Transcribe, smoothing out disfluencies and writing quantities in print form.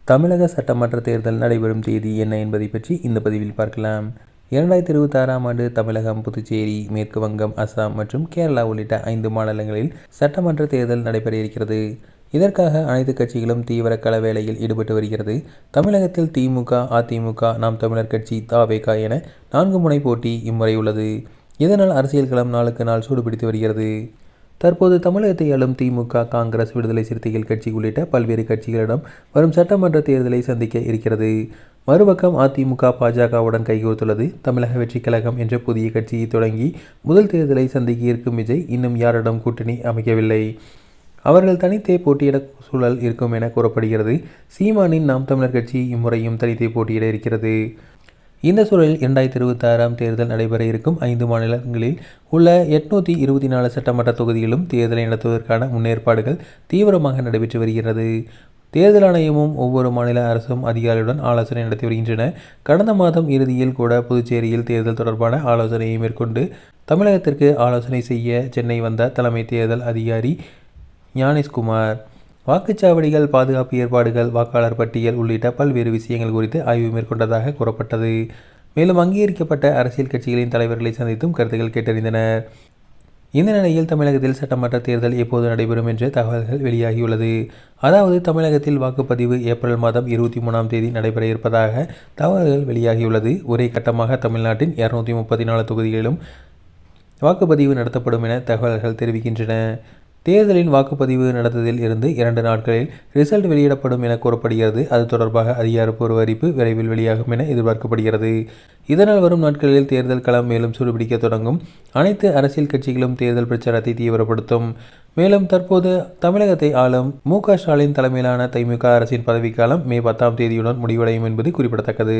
தமிழக சட்டமன்ற தேர்தல் நடைபெறும் தேதி என்ன என்பதை பற்றி இந்த பதிவில் பார்க்கலாம். 2026ஆம் ஆண்டு தமிழகம், புதுச்சேரி, மேற்கு வங்கம், அசாம் மற்றும் கேரளா உள்ளிட்ட 5 மாநிலங்களில் சட்டமன்ற தேர்தல் நடைபெற இருக்கிறது. இதற்காக அனைத்து கட்சிகளும் தீவிர கள வேலையில் ஈடுபட்டு வருகிறது. தமிழகத்தில் திமுக, அதிமுக, நாம் தமிழர் கட்சி, த.வே.க என 4 முனை போட்டி இம்முறை உள்ளது. இதனால் அரசியல் களம் நாளுக்கு நாள் சூடுபிடித்து வருகிறது. தற்போது தமிழகத்தை ஆளும் திமுக, காங்கிரஸ், விடுதலை சிறுத்தைகள் கட்சி உள்ளிட்ட பல்வேறு கட்சிகளிடம் வரும் சட்டமன்ற தேர்தலை சந்திக்க இருக்கிறது. மறுபக்கம் அதிமுக, பாஜகவுடன் கைகோர்த்துள்ளது. தமிழக வெற்றி கழகம் என்ற புதிய கட்சியை தொடங்கி முதல் தேர்தலை சந்திக்க இருக்கும் விஜய் இன்னும் யாரிடம் கூட்டணி அமைக்கவில்லை. அவர்கள் தனித்தே போட்டியிட சூழல் இருக்கும் என கூறப்படுகிறது. சீமானின் நாம் தமிழர் கட்சி இம்முறையும் தனித்தே போட்டியிட இருக்கிறது. இந்த சூழலில் 2026ஆம் தேர்தல் நடைபெற இருக்கும் 5 மாநிலங்களில் உள்ள 824 சட்டமன்ற தொகுதிகளிலும் தேர்தலை நடத்துவதற்கான முன்னேற்பாடுகள் தீவிரமாக நடைபெற்று வருகிறது. தேர்தல் ஆணையமும் ஒவ்வொரு மாநில அரசும் அதிகாரிகளுடன் ஆலோசனை நடத்தி வருகின்றன. கடந்த மாதம் இறுதியில் கூட புதுச்சேரியில் தேர்தல் தொடர்பான ஆலோசனையை மேற்கொண்டு தமிழகத்திற்கு ஆலோசனை செய்ய சென்னை வந்த தலைமை தேர்தல் அதிகாரி ஞானேஷ்குமார் வாக்குச்சாவடிகள், பாதுகாப்பு ஏற்பாடுகள், வாக்காளர் பட்டியல் உள்ளிட்ட பல்வேறு விஷயங்கள் குறித்து ஆய்வு மேற்கொண்டதாக கூறப்பட்டது. மேலும் அங்கீகரிக்கப்பட்ட அரசியல் கட்சிகளின் தலைவர்களை சந்தித்தும் கருத்துக்கள் கேட்டறிந்தனர். இந்த நிலையில் தமிழகத்தில் சட்டமன்ற தேர்தல் எப்போது நடைபெறும் என்ற தகவல்கள் வெளியாகியுள்ளது. அதாவது தமிழகத்தில் வாக்குப்பதிவு ஏப்ரல் மாதம் 23ஆம் தேதி நடைபெற இருப்பதாக தகவல்கள் வெளியாகியுள்ளது. ஒரே கட்டமாக தமிழ்நாட்டின் 234 தொகுதிகளிலும் வாக்குப்பதிவு நடத்தப்படும் என தகவல்கள் தெரிவிக்கின்றன. தேர்தலின் வாக்குப்பதிவு நடந்ததில் இருந்து 2 நாட்களில் ரிசல்ட் வெளியிடப்படும் என கூறப்படுகிறது. அது தொடர்பாக அதிகாரப்பூர்வ அறிவிப்பு விரைவில் வெளியாகும் என எதிர்பார்க்கப்படுகிறது. இதனால் வரும் நாட்களில் தேர்தல் களம் மேலும் சூடுபிடிக்க தொடங்கும். அனைத்து அரசியல் கட்சிகளும் தேர்தல் பிரச்சாரத்தை தீவிரப்படுத்தும். மேலும் தற்போது தமிழகத்தை ஆளும் மு.க. ஸ்டாலின் தலைமையிலான திமுக அரசின் பதவிக்காலம் மே 10ஆம் தேதியுடன் முடிவடையும் என்பது குறிப்பிடத்தக்கது.